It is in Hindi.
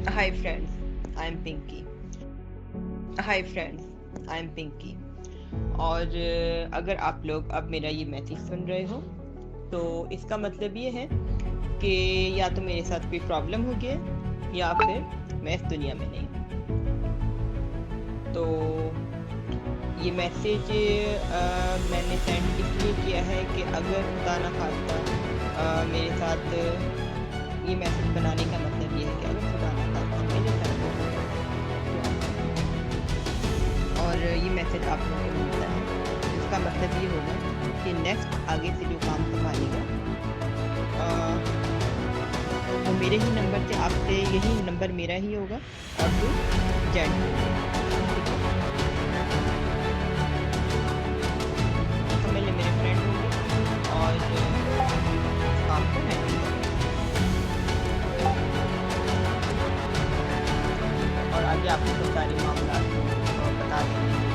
Hi friends, I am Pinky. Hi friends, I am Pinky. और अगर आप लोग अब मेरा ये मैसेज सुन रहे हो तो इसका मतलब ये है कि या तो मेरे साथ कोई प्रॉब्लम हो गया है या फिर मैं इस दुनिया में नहीं हूँ। तो ये मैसेज मैंने सेंड इसलिए किया है कि अगर खुदा न खास्ता मेरे साथ ये मैसेज बनाने का मतलब ये है कि अगर खुदा न खास्ता मेरे साथ और ये मैसेज आप लोगों को मिलता है, इसका मतलब ये होगा कि नेक्स्ट आगे से जो काम संभालेगा वो मेरे ही नंबर से, आपसे यही नंबर मेरा ही होगा और वो जेंट मेरे फ्रेंड होंगे और इस काम को हैंडल करेंगे और आगे आपको सारे मामला बता देंगे।